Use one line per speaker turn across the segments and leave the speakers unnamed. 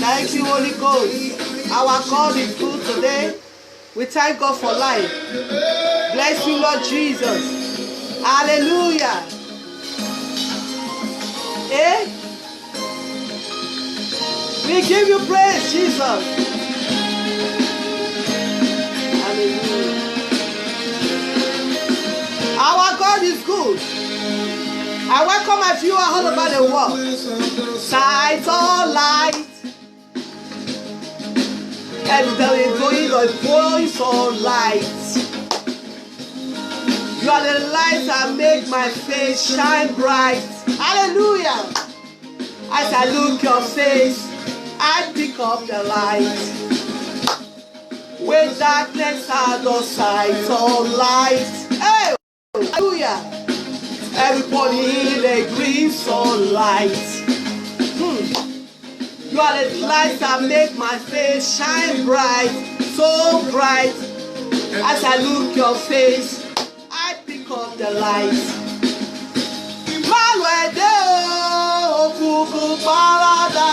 Thank you, Holy Ghost. Our God is good today. We thank God for life. Bless you, Lord Jesus. Hallelujah. Eh? We give you praise, Jesus. Hallelujah. Our God is good. I welcome my viewers all over the world. Sight or light. And there is going a voice of light. You are the light that make my face shine bright. Hallelujah. As I look your face, I pick up the light. When darkness has no sight or light. Hey, hallelujah. Everybody in the green sunlight. You are the light that make my face shine bright, so bright. As I look your face, I pick up the light. Immanuel, okuku parada.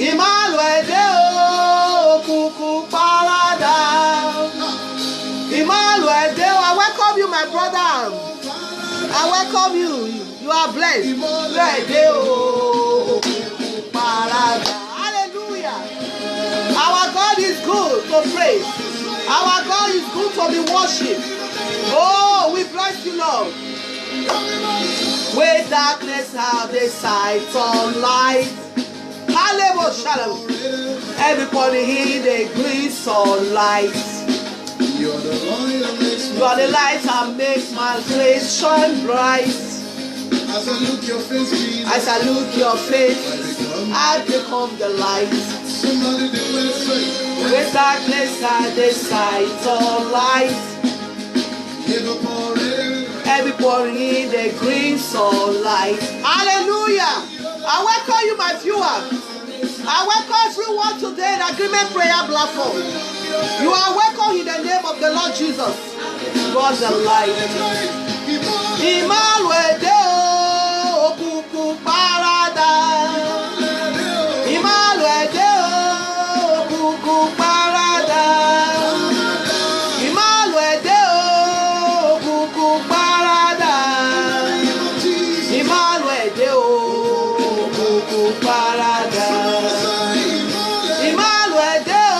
Immanuel, okuku parada. Immanuel, I welcome you, my brother. I welcome you. You are blessed. Hallelujah. Our God is good to praise. Our God is good to be worshipped. Oh, we bless you, Lord. Where darkness have the sight of light. Hallelujah. Shalom. Everybody in the green sunlight. You are the light that makes my face shine bright. As I look your face, I become the light. With darkness and the sight of light. Everybody in the green sunlight. Hallelujah. I welcome you, my viewers. I welcome everyone today in Agreement Prayer Platform. You are welcome in the name of the Lord Jesus. God the light. Immanuel Deo okuku parada. Immanuel Deo okuku parada. Immanuel Deo okuku parada. Immanuel Deo okuku parada. Immanuel Deo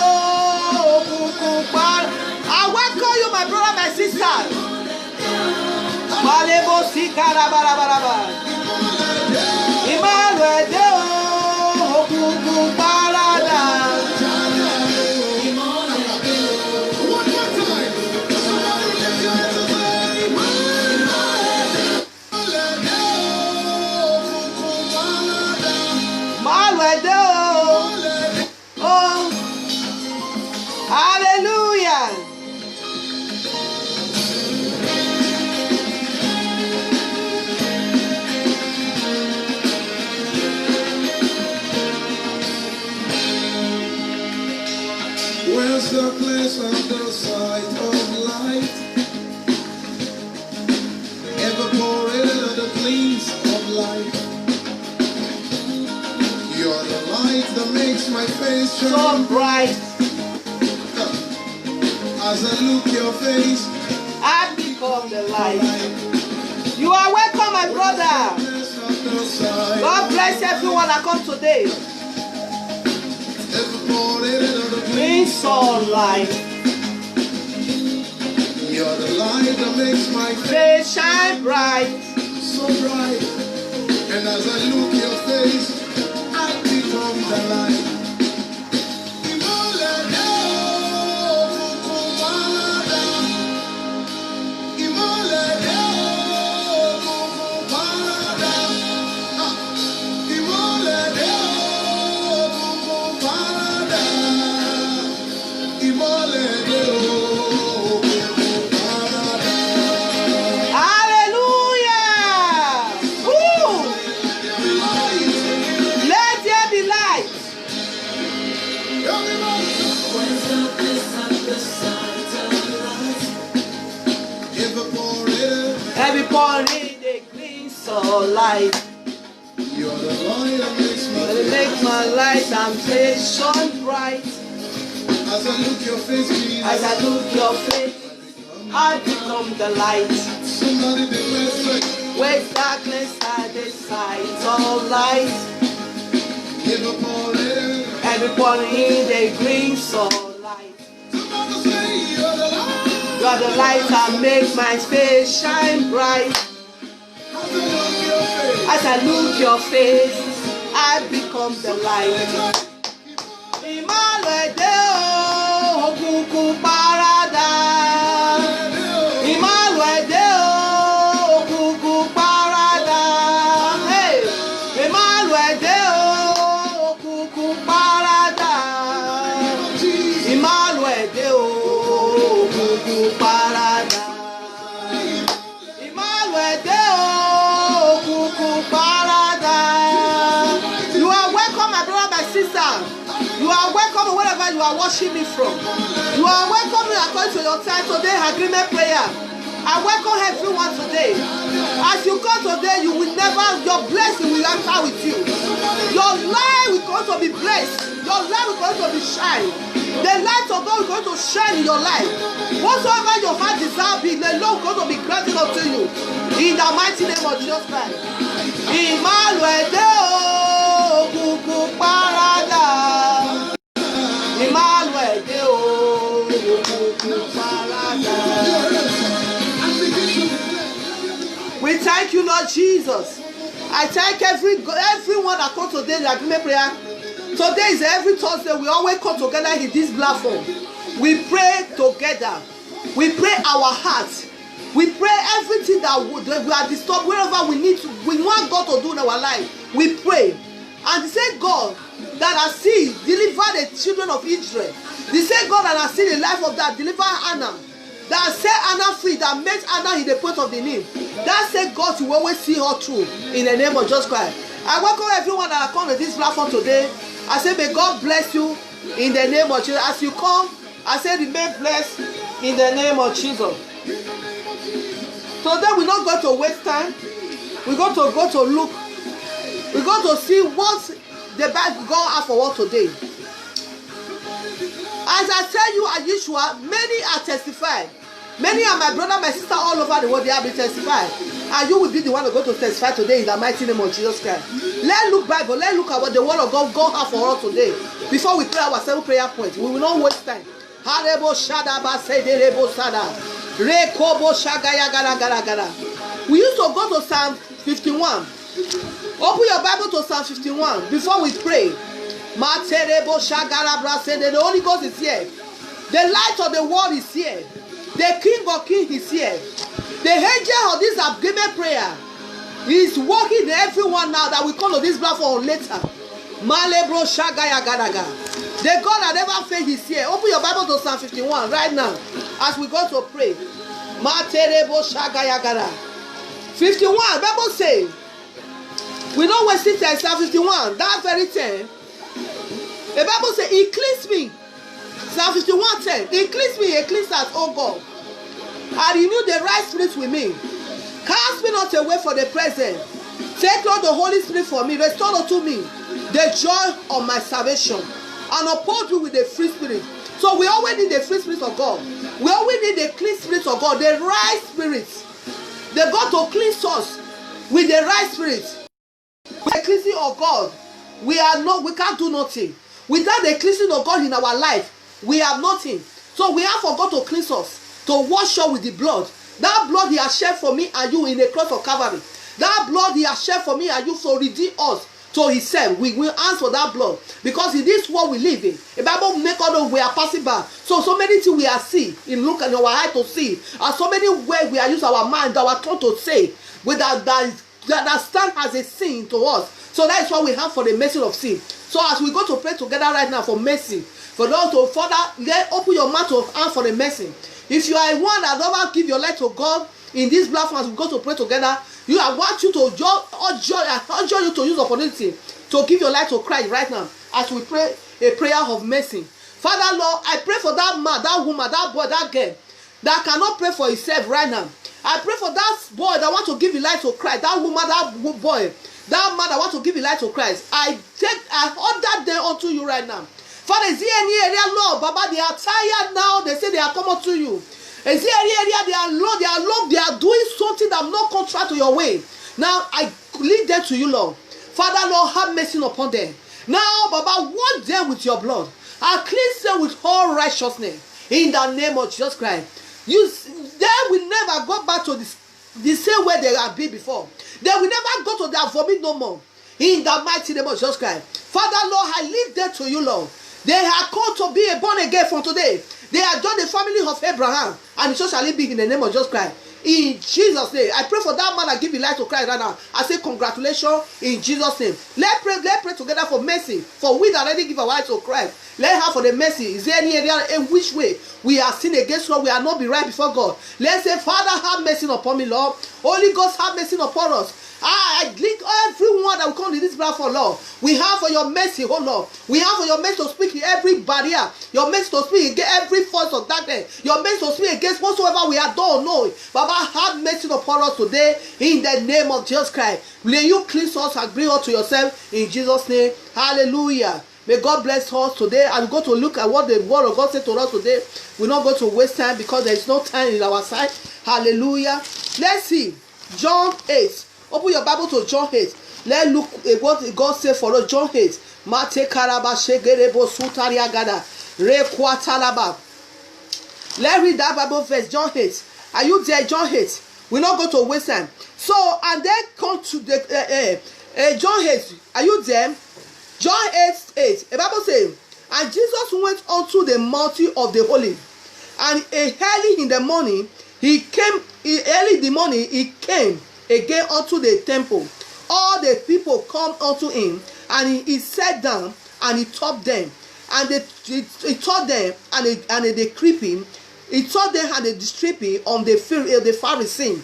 okuku parada. I welcome you, my brother, my sister. Malebo sikara barabaraba. Immanuel Deo okuku parada. Immanuel Deo. Oh, hallelujah.
Where's the place of the sight of light? Evaporated are the gleams of light. You're the light that makes my face shine
So bright.
As I look your face,
I become the light. You are welcome, my brother. God bless everyone that comes today. Green sunlight.
You're the light that makes my
Face shine bright.
so bright. And as I look your face, I become the light.
Everybody the green sunlight.
You're the light that makes my
the light and face shine bright.
As I look your face, Jesus.
As I look your face, I become the light.
Somebody declare strength.
Where darkness at the sight of light.
Give up all it.
Everybody in the green sunlight.
Somebody say you're the light.
You are the light that make my face shine bright.
As I look your face.
As I look your face, I become the light. Ìmọ́lẹ̀ dé o, òkùnkùn paradà. Ìmọ́lẹ̀ dé o, òkùnkùn paradà. Hey! Ìmọ́lẹ̀ dé o, òkùnkùn paradà. Ìmọ́lẹ̀ dé o, òkùnkùn paradà. Ìmọ́lẹ̀ dé o, òkùnkùn paradà. You are welcome, my brother, my sister. You are welcome wherever you are watching me from. You are welcome according to your time today, agreement prayer. I welcome everyone today. As you come today, you will never, your blessing will enter with you. Your life will going to be blessed. Your life will going to be shine. The light of God is going to shine in your life. Whatsoever your heart desire be, the Lord is going to be granted unto you. In the mighty name of Jesus Christ. Emmanuel de òkùnkùn paradà. Emmanuel de òkùnkùn paradà. We thank you, Lord Jesus. I thank everyone that come today in the agreement prayer. Today is every Thursday. We always come together in this platform. We pray together. We pray our hearts. We pray everything that we are disturbed, wherever we want God to do in our life. We pray. And the same God that has seen deliver the children of Israel. The same God that has seen the life of that deliver Anna. That set Anna free, that made Anna in the point of the knee. That said God will always see her through in the name of Jesus Christ. I welcome everyone that has come to this platform today. I say may God bless you in the name of Jesus. As you come, I say remain blessed in the name of Jesus. Today we're not going to waste time. We're going to go to look. We're going to see what the Bible God has for us today. As I tell you as usual, many are testifying. Many are my brother, my sister all over the world, they have been testifying. And you will be the one who's going to testify today in the mighty name of Jesus Christ. Let's look Bible. Let's look at what the word of God has for us today. Before we pray our 7 prayer points, we will not waste time. We used to go to Psalm 51. Open your Bible to Psalm 51 before we pray. The Holy Ghost is here. The light of the world is here. The King of Kings is here. The angel of this agreement prayer is working in everyone now that will come to this platform later. The God that never failed is here. Open your Bible to Psalm 51 right now as we go to pray. 51, Bible says, we don't waste it at Psalm 51. That very time, the Bible says, He cleansed me. Psalm 51:10. He cleansed me, He cleansed us, O God. And renew the right spirit with me. Cast me not away from the present. Take not the Holy Spirit from me. Restore unto me the joy of my salvation. And uphold you with the free spirit. So we always need the free spirit of God. We always need the clean spirit of God. The right spirit. The God to cleanse us with the right spirit. With the cleansing of God, we can't do nothing. Without the cleansing of God in our life, we have nothing. So we have for God to cleanse us, to wash us with the blood. That blood He has shed for me and you in the cross of Calvary. That blood He has shed for me and you to redeem us to Himself. We will ask for that blood. Because in this world we live in, the Bible make us know we are passing by. So many things we are see, in look at our eye to see, and so many ways we are use our mind, our tongue to say, without that stand as a sin to us. So that is what we have for the mercy of sin. So as we go to pray together right now for mercy, for those to further, then open your mouth to ask for the mercy. If you are one that never give your life to God in this platform as we go to pray together, I want you to urge you to use opportunity to give your life to Christ right now as we pray a prayer of mercy. Father Lord, I pray for that man, that woman, that boy, that girl that cannot pray for himself right now. I pray for that boy that want to give his life to Christ, that woman, that boy, that man that want to give his life to Christ. I order them unto you right now. Father, is there any area, Lord, Baba, they are tired now. They say they are coming to you. Is there any area they are low, they are doing something that not contrary to your way? Now I lead them to you, Lord. Father, Lord, have mercy upon them. Now, Baba, wash them with your blood. I cleanse them with all righteousness. In the name of Jesus Christ. They will never go back to the same way they have been before. They will never go to their vomit no more. In the mighty name of Jesus Christ. Father, Lord, I lead them to you, Lord. They are called to be a born again from today. They are joined the family of Abraham. And so shall it be in the name of Jesus Christ. In Jesus' name. I pray for that man that give his life to Christ right now. I say congratulations in Jesus' name. Let's pray together for mercy. For we that already give our life to Christ. Let's have for the mercy. Is there any area in which way we are sin against God? We are not be right before God. Let's say, Father, have mercy upon me, Lord. Holy Ghost, have mercy upon us. I link everyone that will come to this platform, Lord. We have for your mercy, oh Lord. We have for your mercy to speak every barrier. Your mercy to speak against every force of darkness. Your mercy to speak against whatsoever we are don't know. Baba, have mercy upon us today in the name of Jesus Christ. May you cleanse us and bring us to yourself in Jesus' name. Hallelujah. May God bless us today. I'm going to look at what the word of God said to us today. We're not going to waste time because there is no time in our side. Hallelujah. Let's see. John 8. Open your Bible to John 8. Let's look at what God said for us. John 8. Mate karaba shegerebo sutariagada. Rekwatalaba. Let's read that Bible verse. John 8. Are you there? John 8. We're not going to waste time. So, and then come to the John 8. Are you there? John 8. The Bible says, and Jesus went unto the mountain of the Olives, and early in the morning he came again unto the temple. All the people come unto him, and he sat down and he taught them. And he taught them, and they creeping. He taught them and they stripping on the Pharisee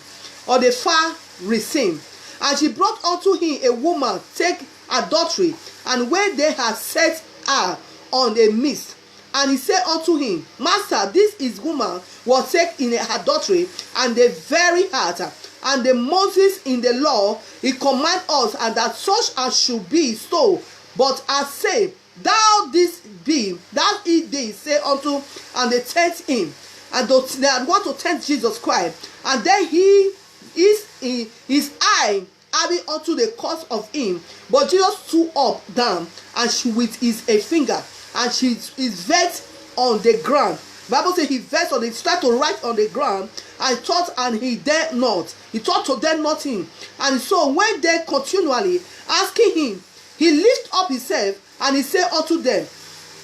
or the Pharisee. And she brought unto him a woman take adultery, and when they had set her on a mist, and he said unto him, Master, this is woman was taken in adultery, and the very heart. And the Moses in the law, he command us, and that such as should be so. But I say, thou this be, that it they say unto, and they tempt him, and they want to tempt Jesus Christ. And then he is in his eye having unto the cause of him. But Jesus stood up down, and she with his a finger, and she is vexed on the ground. The Bible says he vexed on it, started to write on the ground, and thought, and he dared not. He thought to them nothing. And so when they continually asking him, he lift up himself, and he said unto them,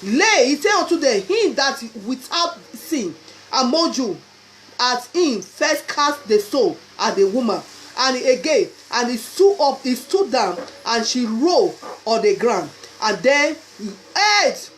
he said unto them, him that without sin among you, as him first cast the stone at the woman. And again, and he stood down, and she rolled on the ground. And then he ate.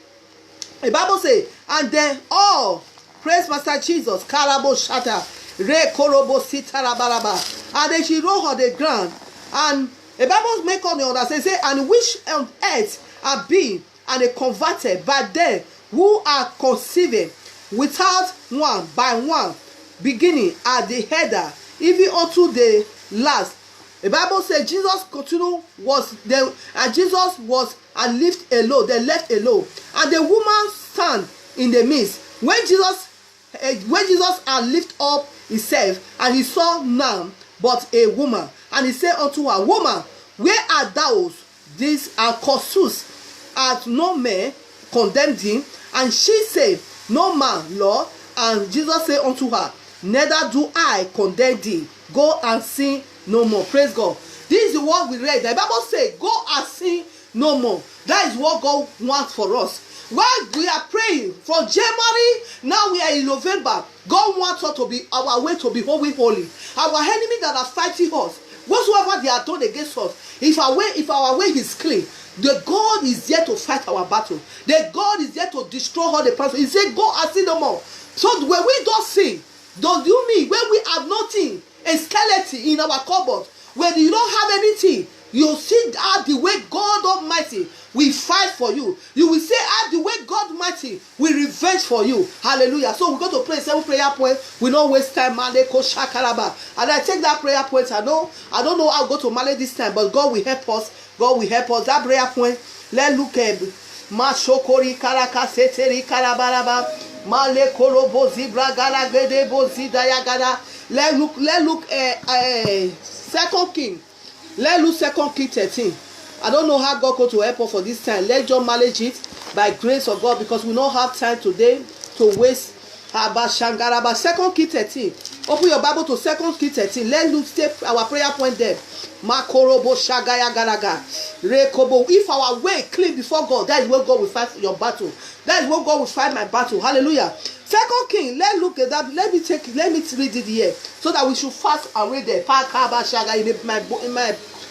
The Bible says, and then all praise Master Jesus, Karabo Shata, Re Korobo Sitarabaraba. And then she rolled on the ground. And the Bible make on the other say, and which on earth are being and they converted by them who are conceiving without one by one, beginning at the header, even unto the last. The Bible says Jesus continued was there, and Jesus was and left alone. They left alone, and the woman stand in the midst. When Jesus had lift up himself, and he saw none but a woman, and he said unto her, Woman, where art thou? These are causes, hath no man condemned thee? And she said, No man, Lord. And Jesus said unto her, Neither do I condemn thee. Go and sin no more. Praise God. This is what we read. The Bible says, Go and sin no more. That is what God wants for us. While we are praying from January, now we are in November. God wants us to be our way to be holy. Our enemy that are fighting us, whatsoever they are done against us, if our way is clean, the God is there to fight our battle. The God is there to destroy all the powers. He said, Go and sin no more. So when we don't sin, does you mean when we have nothing, a skeleton in our cupboard, when you don't have anything, you see that the way God Almighty will fight for you. You will say, the way God mighty will revenge for you. Hallelujah. So we're going to pray 7 prayer points. We don't waste time. And I take that prayer point. I don't know how to go to Male this time, but God will help us. God will help us. That prayer point, let's look at Mashokori Karaka Seteri Karabaraba. Male Korobo Zibra Gala Gede Bozi Dayagada. Let's look at 2 King. Let's look 2 King 13. I don't know how God going to help us for this time. Let's just manage it by grace of God, because we don't have time today to waste. About 2 King 13. Open your Bible to 2 King 13. Let's look step our prayer point there. Makorobo Shagaya Garaga. Rekobo. If our way clean before God, that is where God will fight your battle. That is where God will fight my battle. Hallelujah. 2 King, let's look at that. Let me read it here, so that we should fast and read it.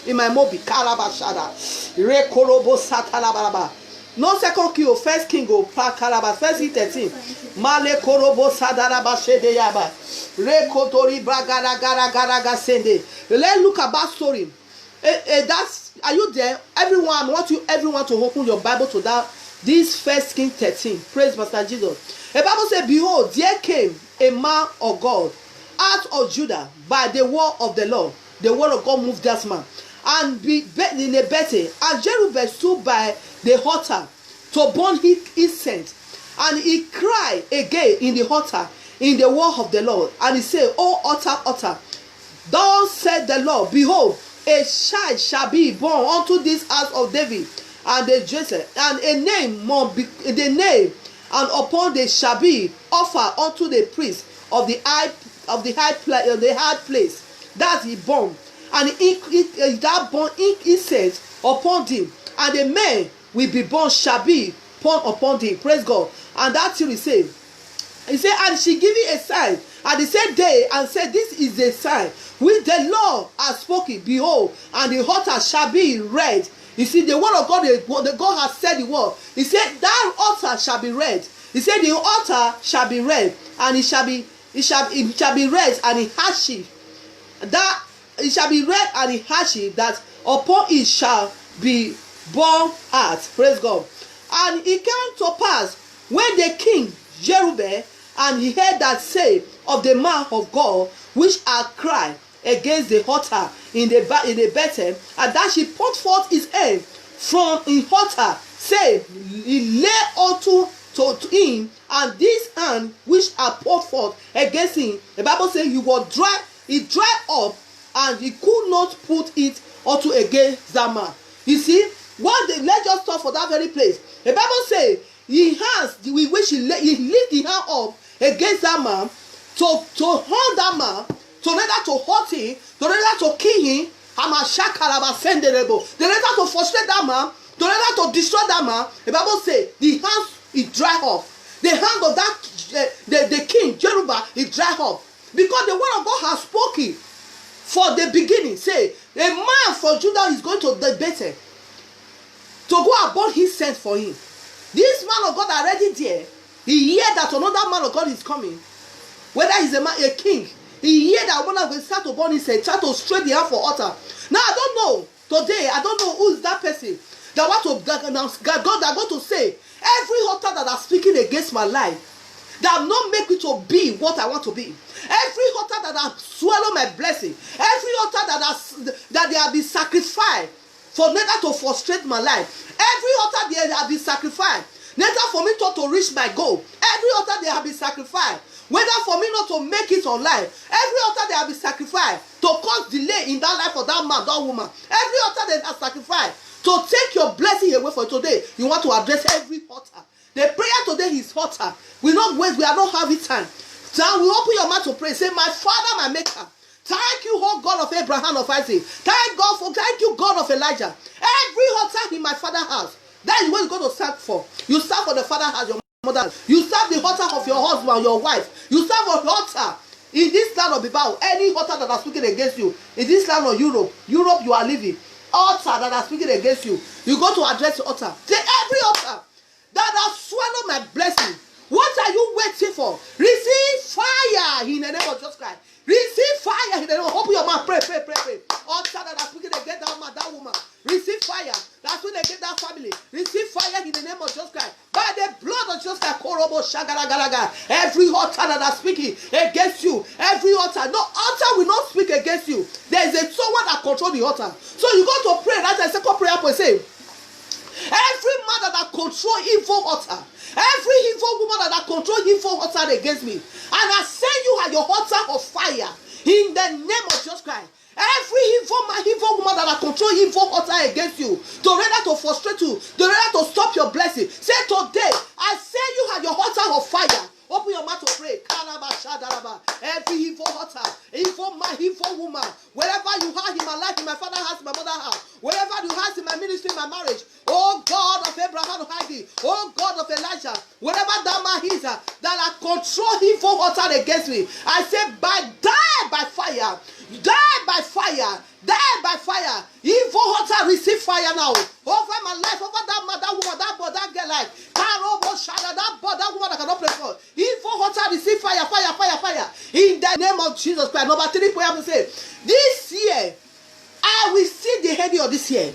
In my mobi Kalabashada. Rekorobo Satalabaraba. No 2 King, 1 King go Kalaba. 1 King 13. Male Korobo Sadaraba Shede Yaba. Rekotori Bragara Gara Gara Sende. Let's look at that story. Are you there? Everyone, I want everyone to open your Bible to that. This 1 King 13. Praise Master Jesus. The Bible says, behold, there came a man of God out of Judah by the word of the Lord. The word of God moved that man. And in a Bethel, and Jerubbaal stood by the altar to burn incense. And he cried again in the altar in the word of the Lord. And he said, O altar, thus said the Lord, behold, a child shall be born unto this house of David, and the Jesse, and a name must be the name, and upon they shall be offered unto the priest of the high place that he born, and that born incense upon him, and the man will be born shall be born upon him. Praise God. And that thing he said, and she give it a sign, and he said they, and said, this is the sign which the Lord has spoken, behold, and the altar shall be red. You see, the word of God, the God has said the word. He said that altar shall be red. He said the altar shall be red, and it shall be red, and it hashy. That it shall be red, and it hashy, that upon it shall be born heart. Praise God. And it came to pass when the king Jerubbaal, and he heard that say of the man of God which had cried against the altar in the Bethel, and that she put forth his hand from in altar, say he lay unto to him, and this hand which had put forth against him, the Bible says he was dry, he dried up, and he could not put it unto against that man. You see, let's just stop for that very place. The Bible says he has with which he lift the hand up against that man to harm that man, to rather to hurt him, to rather to kill him, the rather to frustrate that man, to rather to destroy that man. The Bible says the hand is dry up. The hand of that the king Jerubbaal is dry up, because the word of God has spoken for the beginning. Say a man from Judah is going to the Bethel to go and burn his scent for him. This man of God already there. He hear that another man of God is coming. Whether he's a king, he hear that one of them start to burn his head, try to straight the hand for altar. Now I don't know today. I don't know who is that person that want to announce God that going to say every altar that are speaking against my life, that not make me to be what I want to be. Every altar that have swallowed my blessing, every altar that they have been sacrificed for neither to frustrate my life, every altar they have been sacrificed neither for me to reach my goal, every altar they have been sacrificed whether for me not to make it on life, every altar they have been sacrificed to cause delay in that life of that man, that woman, every altar they have sacrificed to take your blessing away for today. You want to address every altar. The prayer today is altar. We not wait, we are not having time. Now we open your mouth to pray. Say, my Father, my Maker, thank you, oh God of Abraham, of Isaac. Thank you, God of Elijah. Every altar in my father's house, that is what you're going to serve for. You serve for the father's house, your mother. You serve the altar of your husband, your wife. You serve for the altar in this land of Bible. Any altar that are speaking against you in this land of Europe you are living. Altar that are speaking against you, you go to address the altar. Say, every altar that has swallowed my blessing, what are you waiting for? Receive fire in the name of Jesus Christ. Receive fire in the name of, open your mouth, pray. Altar that are speaking against that man, that woman, receive fire. That's when they get that family. Every altar that is speaking against you, every altar, no altar will not speak against you. There is someone that controls the altar. So you go to pray. That's the second prayer point. Say, every man that control evil altar, every evil woman that control evil altar against me, and I send you at your altar of fire in the name of Jesus Christ. Every evil woman that control evil altar against you, to rather to frustrate you, to rather to stop your blessing, say today, I send you at your altar of fire. Open your mouth to pray. Every evil altar, evil man, evil woman, wherever you are in my life, in my father's house, my mother's house, wherever you are in my ministry, my marriage, oh God of Abraham, oh God of Elijah, whatever that man is that I control evil altar against me, I say, die by fire. Die by fire. Die by fire. Evil altar, receive fire now. Over my life, over that man, that woman, that boy, that girl, like that boy, that woman that cannot pray for. Evil altar, receive fire, fire, fire, fire. In the name of Jesus Christ. Number 3 prayer to say, this year, I will see the head of this year.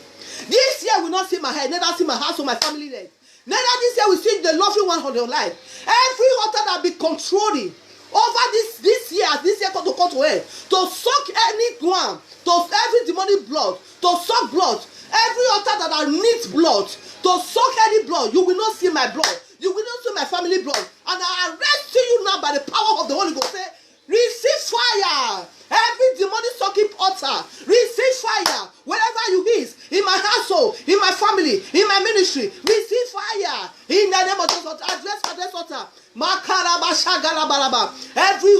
This year will not see my head, neither see my house or my family head. Neither this year will see the loving one of your life. Every altar that be controlling over this year to come to end, to suck anyone, to every demonic blood, to suck blood, every altar that needs blood, to suck any blood, you will not see my blood, you will not see my family blood, and I arrest you now by the power of the Holy Ghost. Say, receive fire. Every demonic sucking altar, receive fire. Wherever you is, in my household, in my family, in my ministry, receive fire. In the name of Jesus, address altar. Every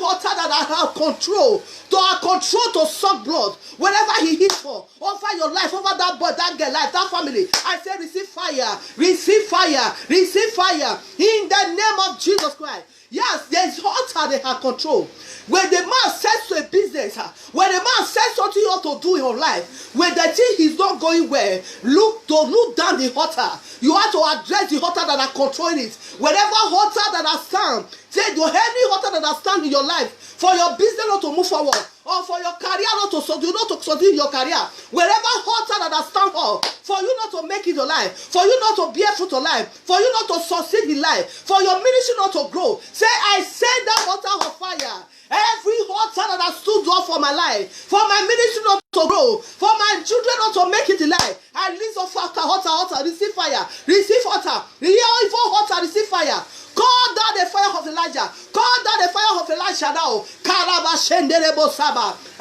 altar that I have control to suck blood, wherever he is for, over your life, over that boy, that girl, life, that family, I say receive fire, receive fire, receive fire. In the name of Jesus Christ. Yes, there is altar they have control. When the man says to a business, when the man says something you ought to do in your life, when the thing is not going well, look down the altar. You have to address the altar that are controlling it. Whatever altar that has stand, say to any altar that has stand in your life, for your business not to move forward, or for your career not to succeed in your career, wherever altar that has stand up, for you not to make it your life, for you not to bear fruit of life, for you not to succeed in life, for your ministry not to grow, say, I send that altar of fire. Every altar that has stood up for my life, for my ministry not to grow, for my children not to make it in life, I release of altar, receive fire, receive altar, evil altar, receive fire. Call down the fire of Elijah. Call down the fire of Elisha now.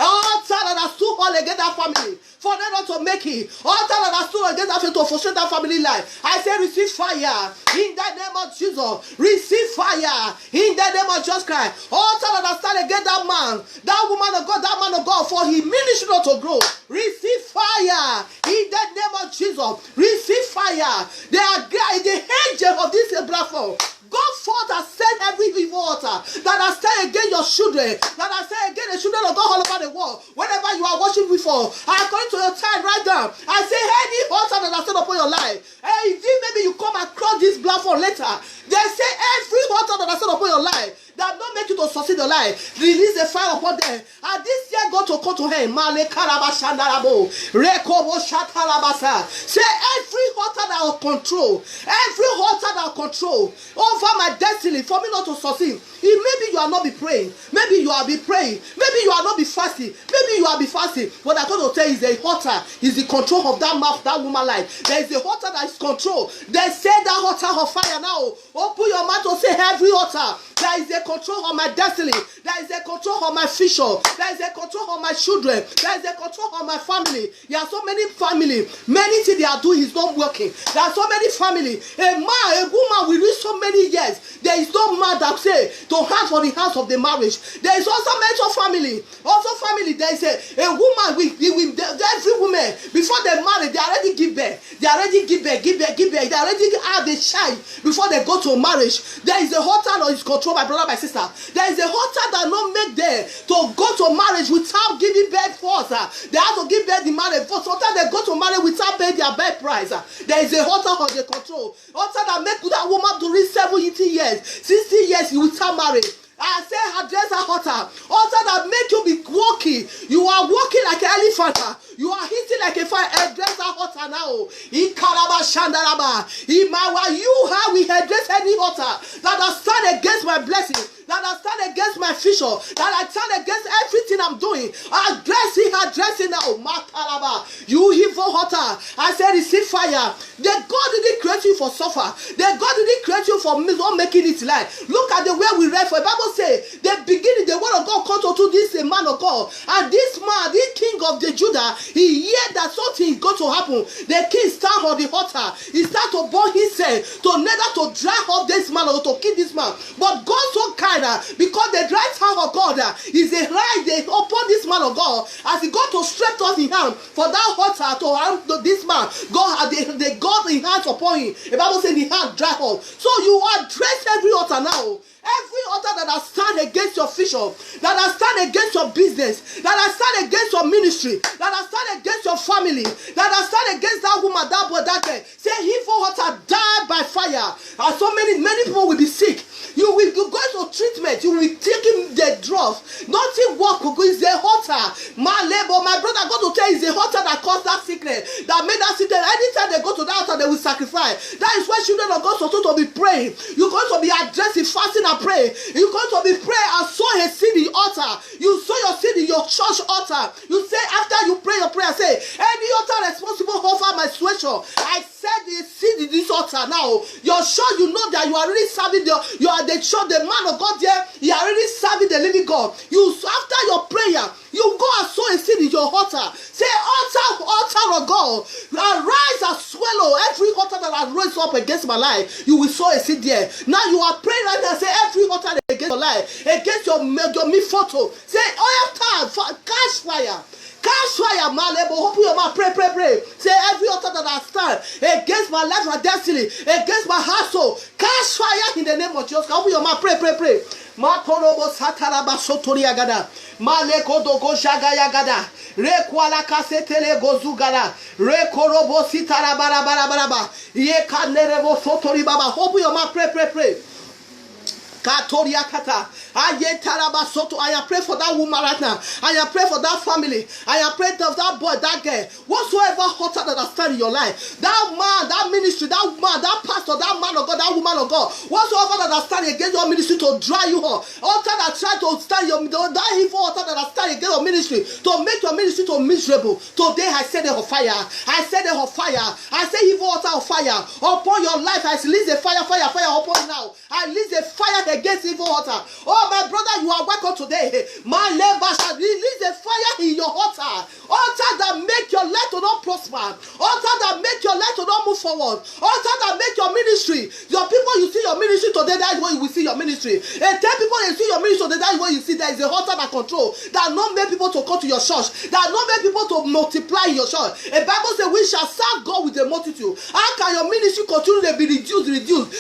Altar that has stood all against that family, for them not to make it. Altar that has stood against that family to frustrate that family life. I say receive fire in the name of Jesus. Receive fire in the name of Jesus Christ. Altar that has stood against that man, that woman of God, that man of God, for his ministry not to grow. Receive fire in the name of Jesus. Receive fire. They are the angel of this platform. Go forth and send every evil altar that has stand against your children, that has stand against the children of God all over the world. Whenever you are watching before, according to your time right now, I say any altar that has stand upon your life. Hey, maybe you come across this platform later. They say every altar that has stand upon your life that don't make you to succeed your life, release the fire upon them. And this year go to him. Say every altar that will control, every altar that will control over my destiny for me not to succeed. Maybe you are not be praying, maybe you are be praying, maybe you are not be fasting, maybe you are be fasting. What I'm going to tell you is the altar is the control of that mouth, that woman life. There is a altar that is control. They say that altar of fire now. Open your mouth to say every altar. There is a control of my destiny. There is a control of my future. There is a control of my children. There is a control of my family. There are so many family. Many things they are doing is not working. There are so many family. A man, a woman will reach so many years. There is no man that say to hand for the house of the marriage. There is also mental family. Also family. There is a woman with every woman before they marry, they already give birth. They already give birth. They already have a child before they go to marriage. There is a altar that is controlled, my brother, my sister. There is a altar that not make them to go to marriage without giving birth first. They have to give birth the marriage first. Sometimes they go to marriage without paying their birth price. There is a altar of the control. Altar that make that woman to reach 70 years, 60 years without marriage. I say address that altar. Altar that make you be walking. You are walking like an elephant. You are hitting like a fire. Address that altar now. In Kalaba Shandaraba. In Mawa, you have we address any altar that has stand against my blessing, that I stand against my future, that I stand against everything I'm doing, address it now. Matalaba, you evil altar, I say receive fire. The God didn't create you for suffer. The God didn't create you for not making it life. Look at the way we read for the Bible say, the beginning, the word of God comes to this a man of God, and this man, this king of the Judah, he heard that something is going to happen. The king stand on the altar, he start to burn himself, to neither to drag up this man or to kill this man. But God so kind, because the right hand of God is a right upon this man of God, as he got to stretch out his hand for that altar to hand to this man. God had the God in hands upon him. The Bible says the hand dry up. So you address every altar now. Every altar that has stand against your vision, that has stand against your business, that has stand against your ministry, that has stand against your family, that has stand against that woman, that boy, that girl, say evil altar die by fire. And so many people will be sick. You will go to treatment. You will be taking the drugs. Nothing work. It's the altar. My brother got to tell you, it's the altar that caused that sickness, that made that sickness. Anytime they go to that altar, they will sacrifice. That is why children of God supposed to be praying. You're going to be addressing, fasting, and pray. You're going to be praying and sow a seed in the altar. You sow your seed in your church altar. You say after you pray your prayer, say any altar responsible over my situation, I said the seed in this altar now. You're sure you know that you are really serving the church, the man of God there. You are really serving the living God. You after your prayer, you go and sow a seed in your altar. Say altar of God, arise and swallow every altar that has risen up against my life. You will sow a seed there. Now you are praying right now. Say every altar against your life, against your me photo. Say altar, catch fire. Catch fire, Malebo. Open your mouth, pray. Say every altar that I stand against my life, my destiny, against my household, catch fire in the name of Jesus. Open your mouth, pray. Matorobo sataraba sotoriagada. Maleko dogo shagayagada. Rekwala kasetele gozugada. Rekorobo sitarabarabaraba. Ye kanerebo sotoribaba. Open your mouth, pray. Katoria kata. I pray for that woman right now. I pray for that family. I pray for that boy, that girl. Whatsoever altar that has stand in your life, that man, that ministry, that man, that pastor, that man of God, that woman of God, whatsoever that has stand against your ministry to dry you up, altar that try to stand your, that evil altar that has stand against your ministry to make your ministry to miserable. Today I set it on fire. I set it on fire. I say evil altar of fire upon your life. I release a fire upon you now. I release a fire against evil altar. Oh my brother, you are welcome today. My labor shall release a fire in your altar. Altar that make your life to not prosper. Altar that make your life to not move forward. Altar that make your ministry. Your people, you see your ministry today, that is what you will see your ministry. And 10 people you see your ministry today, that is what you see. There is a altar that control, that not make people to come to your church, that not make people to multiply in your church. The Bible says we shall serve God with a multitude. How can your ministry continue to be reduced?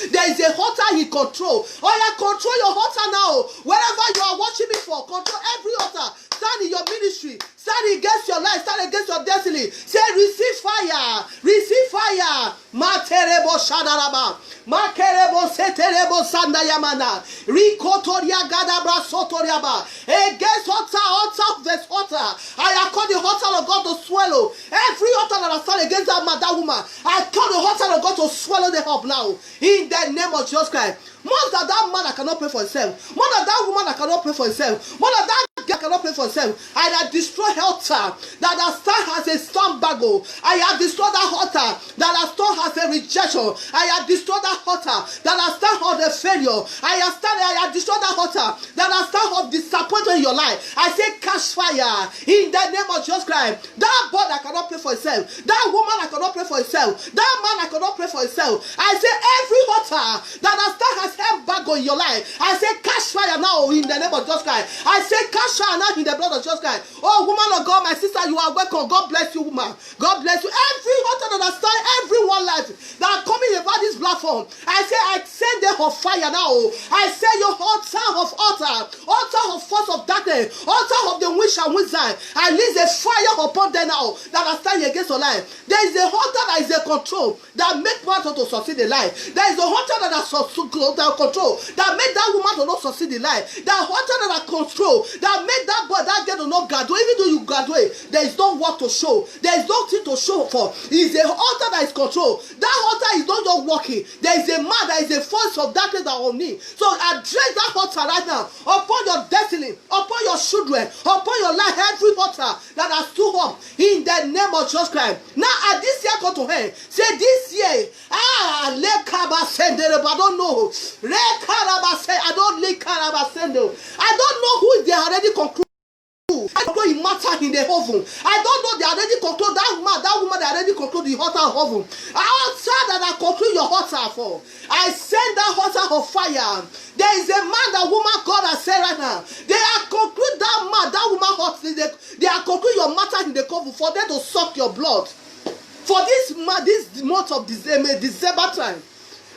There is a altar in control. Oh yeah, control your altar now. Wherever you are watching me for, control every altar. Stand in your ministry. Stand against your life. Stand against your destiny. Say, receive fire. Receive fire. Materebo shadaraba. Makerebo seterebo sandayamana. Rikotoria gadabra sotoriaba. Against altar of this altar. I call the altar of God to swallow. Every altar that I stand against that woman, I call the altar of God to swallow them up now. In the name of Jesus Christ. More than that man that cannot pray for himself. More than that woman that cannot pray for himself. More than that girl cannot pray for himself. I have destroyed altar that has stand as a storm bagel. I have destroyed that altar that has stand as a rejection. I have destroyed that altar that has stand as a failure. I have destroyed that altar that has stand as disappointment in your life. I say catch fire in the name of Jesus Christ. That boy that cannot pray for himself. That woman that cannot pray for himself. That man that cannot pray for himself. I say every altar that has stand as embargo in your life, I say catch fire now in the name of Jesus Christ. I say catch fire now in the blood of Jesus Christ. Oh woman of God, my sister, you are welcome. God bless you, woman. God bless you. Every altar that has started everyone life that are coming about this platform, I say I send them on fire now. I say your altar of force of darkness, altar of the witch and wizard, I release a fire upon them now that are standing against your life. There is a altar that is a control that make one to succeed in life. There is a altar that has control control that made that woman to not succeed in life, that altar that control that made that boy, that girl to not graduate. Even though you graduate, there is no work to show, there is nothing to show for. It is the altar that is control. That altar is not just working. There is a man, there is a force of darkness that on me. So address that altar right now upon your destiny, upon your children, upon your life, every altar that has stood up in the name of Jesus Christ. Now at this year come to hand, say this year, I don't know. I don't know who they already conclude. I don't know it matter in the heaven. I don't know they already control that woman they already control the altar of heaven. Outside that I control your altar for. I send that altar of fire. There is a man, that woman God has said right now. They are conclude that man, that woman hot. They are conclude your matter in the coven for them to suck your blood. For this month of December time.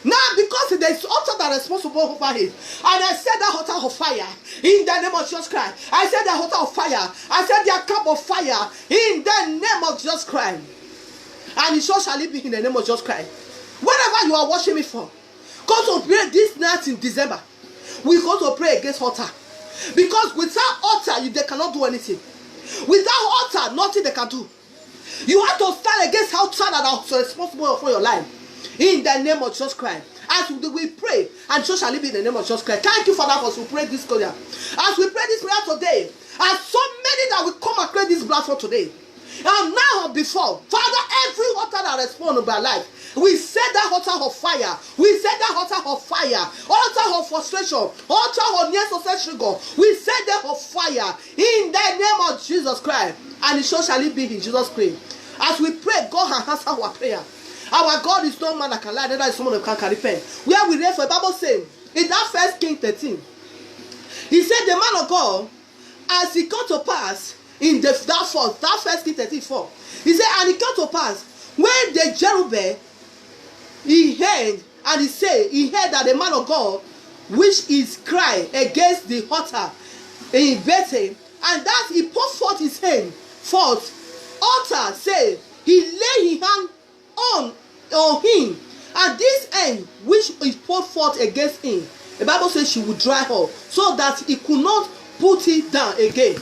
Now, because there is altar that is responsible over it, and I said that altar of fire in the name of Jesus Christ. I said that altar of fire. I said their cup of fire in the name of Jesus Christ. And it shall it be in the name of Jesus Christ. Whatever you are watching me for, go to pray this night in December. We go to pray against altar, because without altar, they cannot do anything. Without altar, nothing they can do. You have to stand against altar that are responsible for your life. In the name of Jesus Christ. As we pray, and so shall it be in the name of Jesus Christ. Thank you, Father, for we pray this prayer. As we pray this prayer today, as so many that will come and pray this platform today, and now before, Father, every altar that responds to our life, we set that altar of fire. We set that altar of fire. Altar of frustration. Altar of necessary God. We set that of fire in the name of Jesus Christ. And so shall it be in Jesus' name. As we pray, God has answered our prayer. Our God is no man that can lie, neither is someone that can repent. Where we read for the Bible saying, in that 1 Kings 13, he said the man of God, as it come to pass, in that 1 Kings 13:4, he said, and it came to pass, when the Jerubbaal, he heard, and he heard that the man of God, which is crying against the altar in Bethel, and that he put forth his hand forth, altar, say, he lay his hand on him, and this end which is poured forth against him, the Bible says she would dry up, so that he could not put it down again.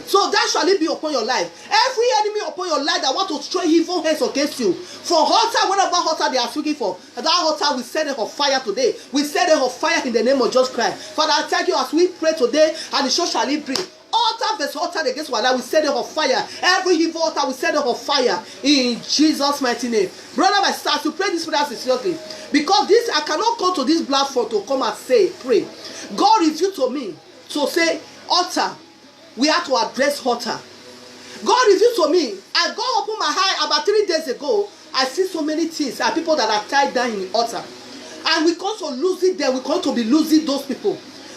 So that shall it be upon your life. Every enemy upon your life that want to throw evil hands against you, for altar, whatever altar they are speaking for, that altar we set it on fire today. We set it on fire in the name of Jesus Christ. Father, I thank you as we pray today, and so shall it be. Altar versus altar against one life, we set it on fire. Every evil altar, we set it on fire in Jesus' mighty name. Brother, my start to pray this prayer seriously, because this I cannot come to this platform to come and say pray. God revealed to me to say altar. We have to address altar. God revealed to me, and God opened my eye about 3 days ago. I see so many things and people that are tied down in the altar, and we going to lose it. Then we're going to be losing those people.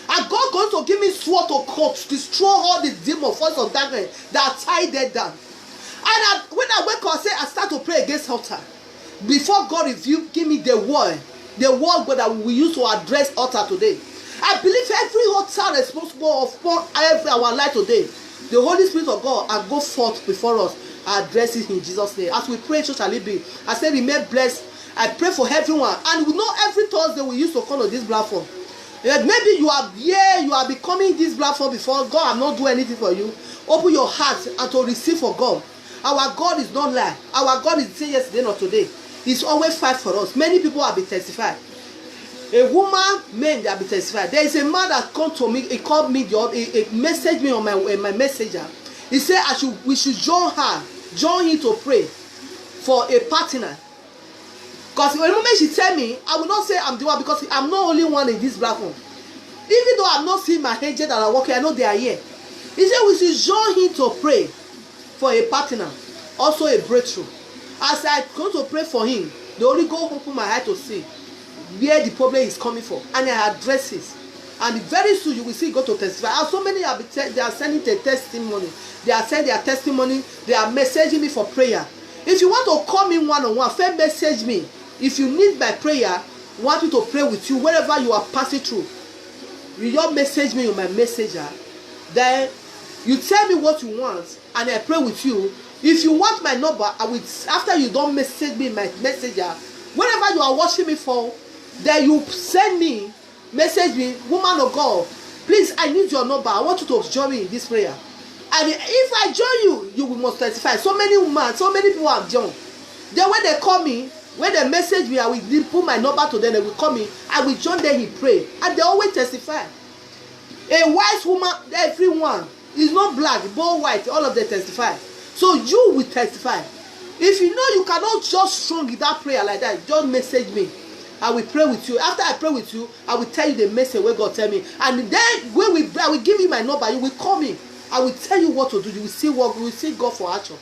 And God going to give me sword to destroy all the demon force of darkness that are tied there down. And when I wake up, I start to pray against altar. Before God reveal, give me the word God that we use to address altar today. I believe every altar responsible for every our life today, the Holy Spirit of God and go forth before us, address it in Jesus' name. As we pray, so shall it be. I say, remain blessed. I pray for everyone, and we know every Thursday we used to come on this platform. Maybe you are becoming this platform before. God have not do anything for you. Open your heart and to receive for God. Our God is not lie. Our God is the same yesterday or today. He's always fight for us. Many people have been testified. A woman, men, they have been testified. There is a man that come to me. He called me. He messaged me on my messenger. He said we should join him to pray for a partner. Because the moment she tell me, I will not say I'm the one, because I'm not only one in this platform. Even though I'm not seeing my angels that are working, I know they are here. He said we should join him to pray for a partner, also a breakthrough. As I go to pray for him, the Holy Ghost open my eye to see where the problem is coming from, and I address it. And very soon you will see go to testify. And so many they are sending their testimony. They are sending their testimony. They are messaging me for prayer. If you want to call me one-on-one, first message me. If you need my prayer, want me to pray with you wherever you are passing through, you just message me on my messenger. Then you tell me what you want, and I pray with you. If you want my number, I will. After you don't message me my messenger, wherever you are watching me for, then you send me message me, woman of God, please, I need your number. I want you to join me in this prayer. And if I join you, you must testify. So many women, so many people have joined. Then when they call me, when they message me, I will put my number to them. They will call me. I will join them in prayer, and they always testify. A wise woman, everyone is not black, both white. All of them testify. So you will testify. If you know you cannot just strong in that prayer like that, just message me. I will pray with you. After I pray with you, I will tell you the message where God tell me. And then when I will give you my number, you will call me. I will tell you what to do. You will see what, you will see God for action.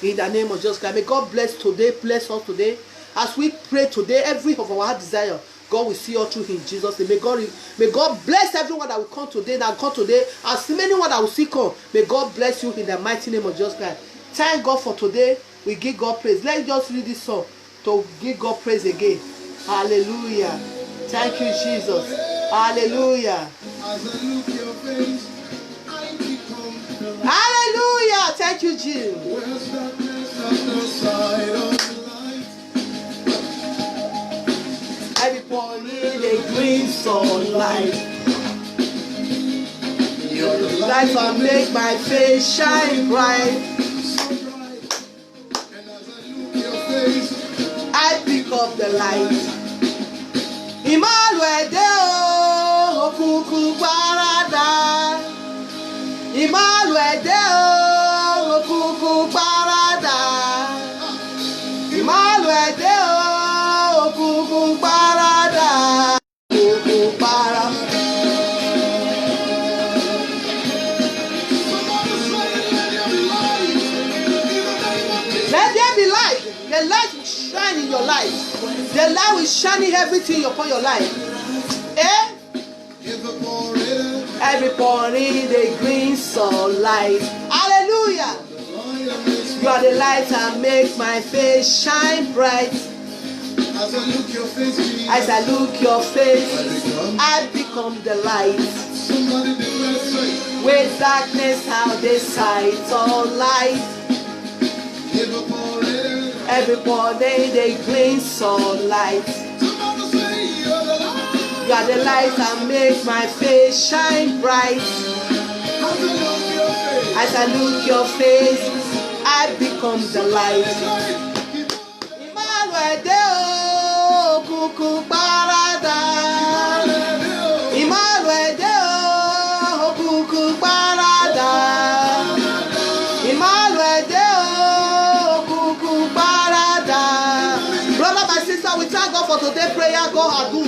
In the name of Jesus Christ. May God bless today, bless us today. As we pray today, every of our desire, God will see us through in Jesus' name. May God bless everyone that will come today, as many one that will see come. May God bless you in the mighty name of Jesus Christ. Thank God for today. We give God praise. Let's just read this song to give God praise again. Hallelujah. Thank you, Jesus. Hallelujah. Hallelujah. Thank you, Jesus. Everybody in the green sunlight. Your light will make my face shine bright. I pick up the light. Emmanuel Deo, Okuku Parada. Emmanuel Deo, Okuku Parada. Emmanuel Deo, Okuku Parada. Okuku Parada. Let there be light. The light will shine in your life. The light will shine in everything upon your life. Eh? Everybody the green sunlight. Hallelujah. You are the light that makes my face shine bright. As I look your face, I become the light. With darkness out the sight of light. Everybody they green sunlight. You are the light that make my face shine bright. As I look your face, I become the light. Emmanuel Deo, Okuku Parada. Emmanuel Deo, Okuku Parada. Emmanuel Deo, Okuku Parada. Brother, my sister, we thank God for today's prayer. God has do.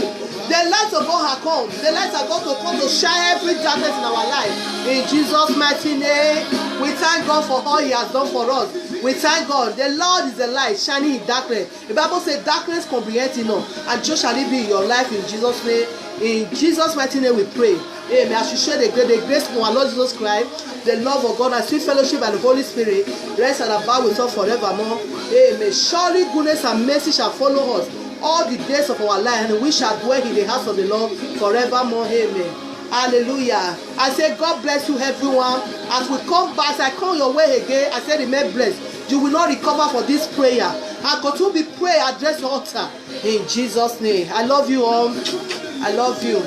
The light of God has come. The light of God will come to shine every darkness in our life. In Jesus' mighty name, we thank God for all He has done for us. We thank God. The Lord is the light shining in darkness. The Bible says darkness comprehends enough, and so shall it be in your life in Jesus' name. In Jesus' mighty name we pray. Amen. As you share the grace of our Lord Jesus Christ, the love of God, and sweet fellowship and the Holy Spirit rest and abide with us forevermore. Amen. Surely goodness and mercy shall follow us all the days of our life, and we shall dwell in the house of the Lord forevermore. Amen. Hallelujah. I say God bless you everyone. As we come back, as I come your way again, I say remain blessed. You will not recover for this prayer. I continue to be pray, address the altar in Jesus' name. I love you all. I love you.